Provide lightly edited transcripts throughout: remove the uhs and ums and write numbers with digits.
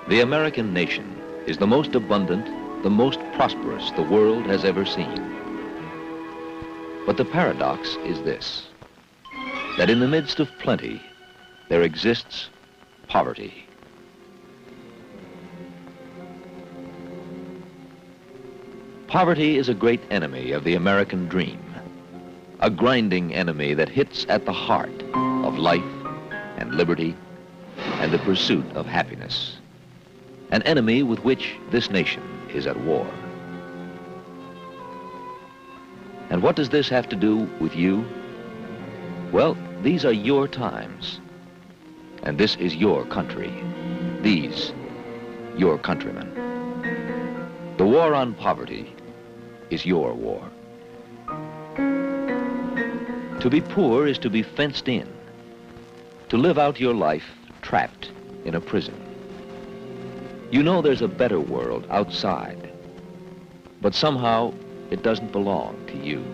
The American nation is the most abundant, the most prosperous the world has ever seen. But the paradox is this, that in the midst of plenty, there exists poverty. Poverty is a great enemy of the American dream, a grinding enemy that hits at the heart of life and liberty and the pursuit of happiness, an enemy with which this nation is at war. And what does this have to do with you? Well, these are your times, and this is your country. These, your countrymen. The war on poverty is your war. To be poor is to be fenced in, to live out your life trapped in a prison. You know there's a better world outside, but somehow it doesn't belong to you.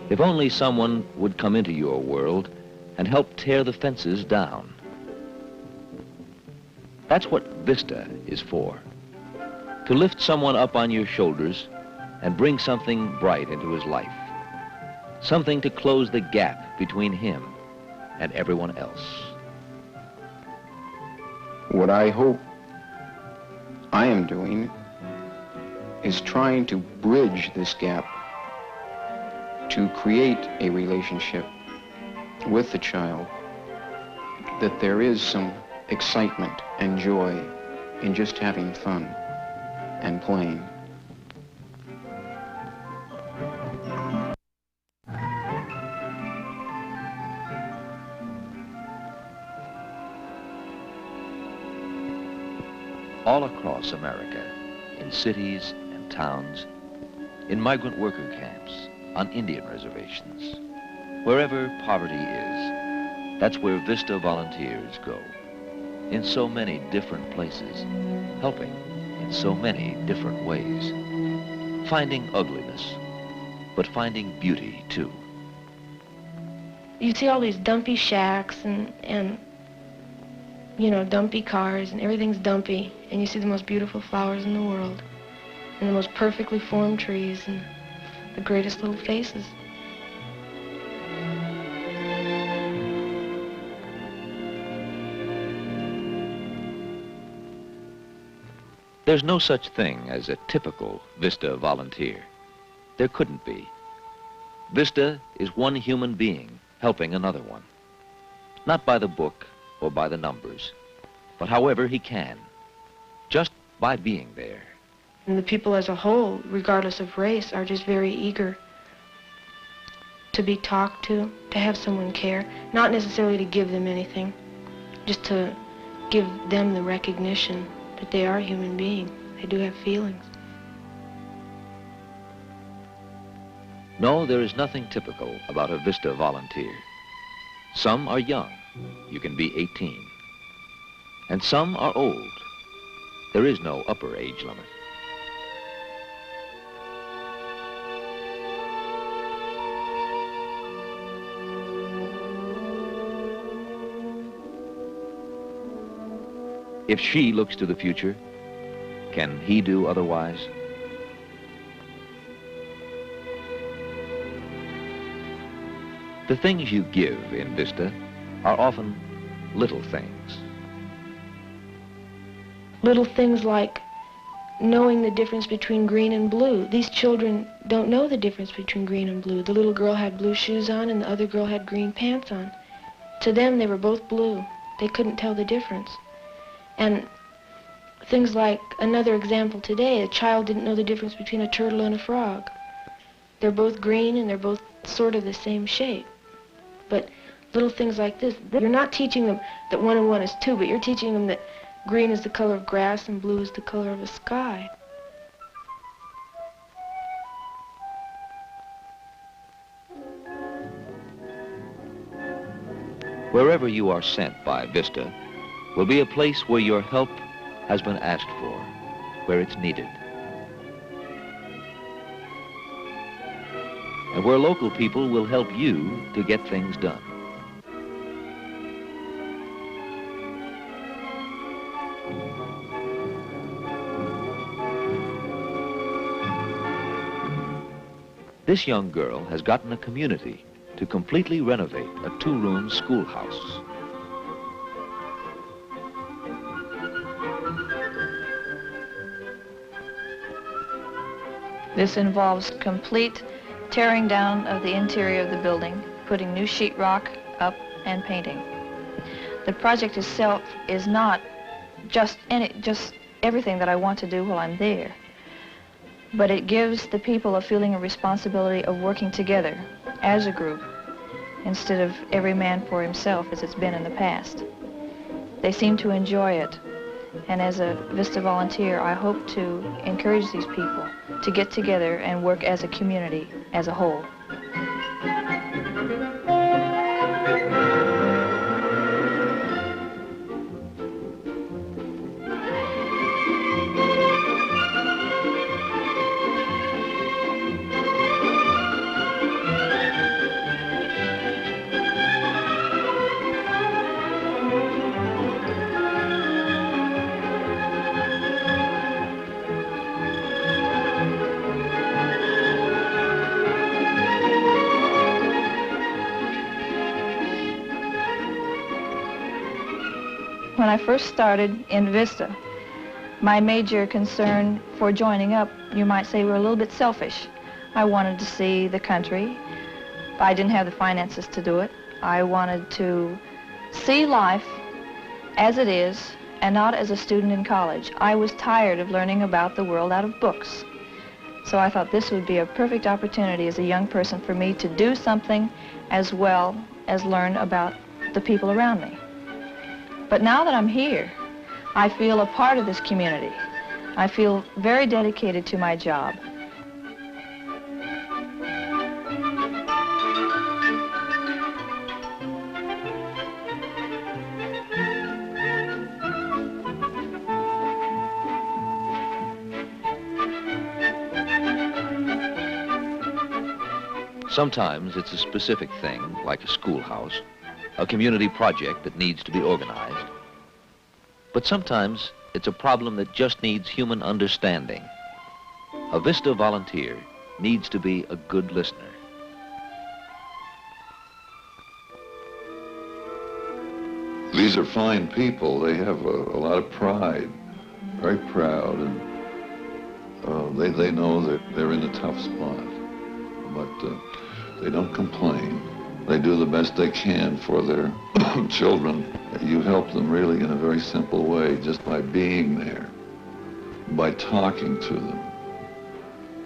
If only someone would come into your world and help tear the fences down. That's what VISTA is for, to lift someone up on your shoulders and bring something bright into his life, something to close the gap between him and everyone else. What I hope I am doing is trying to bridge this gap, to create a relationship with the child, that there is some excitement and joy in just having fun and playing. All across America, in cities and towns, in migrant worker camps, on Indian reservations, wherever poverty is, that's where VISTA volunteers go, in so many different places, helping in so many different ways, finding ugliness, but finding beauty too. You see all these dumpy shacks and you know, dumpy cars, and everything's dumpy, and you see the most beautiful flowers in the world, and the most perfectly formed trees, and the greatest little faces. There's no such thing as a typical VISTA volunteer. There couldn't be. VISTA is one human being helping another one, not by the book or by the numbers, but however he can, just by being there. And the people as a whole, regardless of race, are just very eager to be talked to have someone care, not necessarily to give them anything, just to give them the recognition that they are human beings. They do have feelings. No, there is nothing typical about a VISTA volunteer. Some are young. You can be 18. And some are old. There is no upper age limit. If she looks to the future, can he do otherwise? The things you give in VISTA are often little things. Little things like knowing the difference between green and blue. These children don't know the difference between green and blue. The little girl had blue shoes on and the other girl had green pants on. To them, they were both blue. They couldn't tell the difference. And things like, another example today, a child didn't know the difference between a turtle and a frog. They're both green and they're both sort of the same shape. But little things like this, you're not teaching them that 1 and 1 is 2, but you're teaching them that green is the color of grass and blue is the color of a sky. Wherever you are sent by VISTA will be a place where your help has been asked for, where it's needed. And where local people will help you to get things done. This young girl has gotten a community to completely renovate a 2-room schoolhouse. This involves complete tearing down of the interior of the building, putting new sheetrock up, and painting. The project itself is not just everything that I want to do while I'm there, but it gives the people a feeling of responsibility of working together as a group instead of every man for himself as it's been in the past. They seem to enjoy it, and as a VISTA volunteer, I hope to encourage these people to get together and work as a community as a whole. When I first started in VISTA, my major concern for joining up, you might say, were a little bit selfish. I wanted to see the country. I didn't have the finances to do it. I wanted to see life as it is and not as a student in college. I was tired of learning about the world out of books. So I thought this would be a perfect opportunity as a young person for me to do something as well as learn about the people around me. But now that I'm here, I feel a part of this community. I feel very dedicated to my job. Sometimes it's a specific thing, like a schoolhouse, a community project that needs to be organized. But sometimes it's a problem that just needs human understanding. A VISTA volunteer needs to be a good listener. These are fine people. They have a lot of pride, very proud, and they know that they're in a tough spot, but they don't complain. They do the best they can for their children. You help them really in a very simple way, just by being there, by talking to them.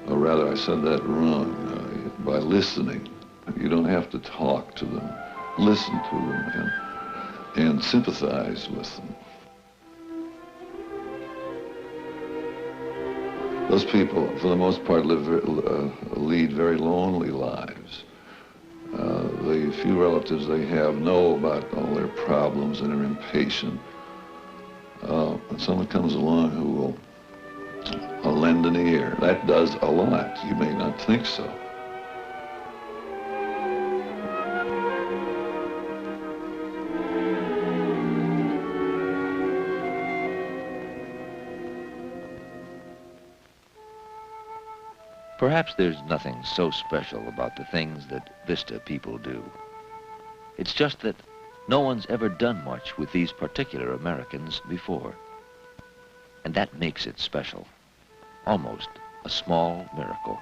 Or rather, I said that wrong, by listening. You don't have to talk to them. Listen to them and sympathize with them. Those people, for the most part, lead very lonely lives. The few relatives they have know about all their problems and are impatient. And someone comes along who will lend an ear. That does a lot. You may not think so. Perhaps there's nothing so special about the things that VISTA people do. It's just that no one's ever done much with these particular Americans before. And that makes it special. Almost a small miracle.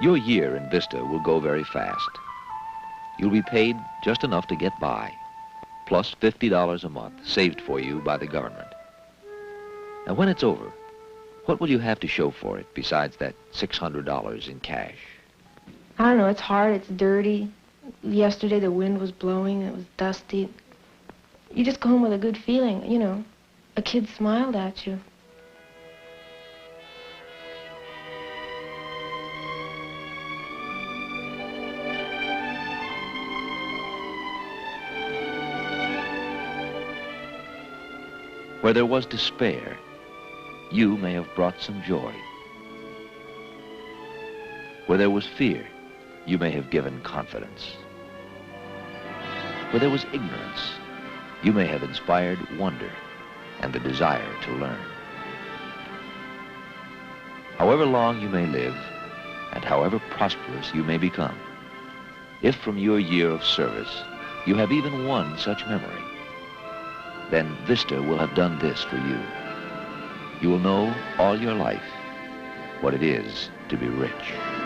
Your year in VISTA will go very fast. You'll be paid just enough to get by, plus $50 a month saved for you by the government. And when it's over, what will you have to show for it besides that $600 in cash? I don't know, it's hard, it's dirty. Yesterday the wind was blowing, it was dusty. You just go home with a good feeling, you know. A kid smiled at you. Where there was despair, you may have brought some joy. Where there was fear, you may have given confidence. Where there was ignorance, you may have inspired wonder and the desire to learn. However long you may live, and however prosperous you may become, if from your year of service you have even one such memory, then VISTA will have done this for you. You will know all your life what it is to be rich.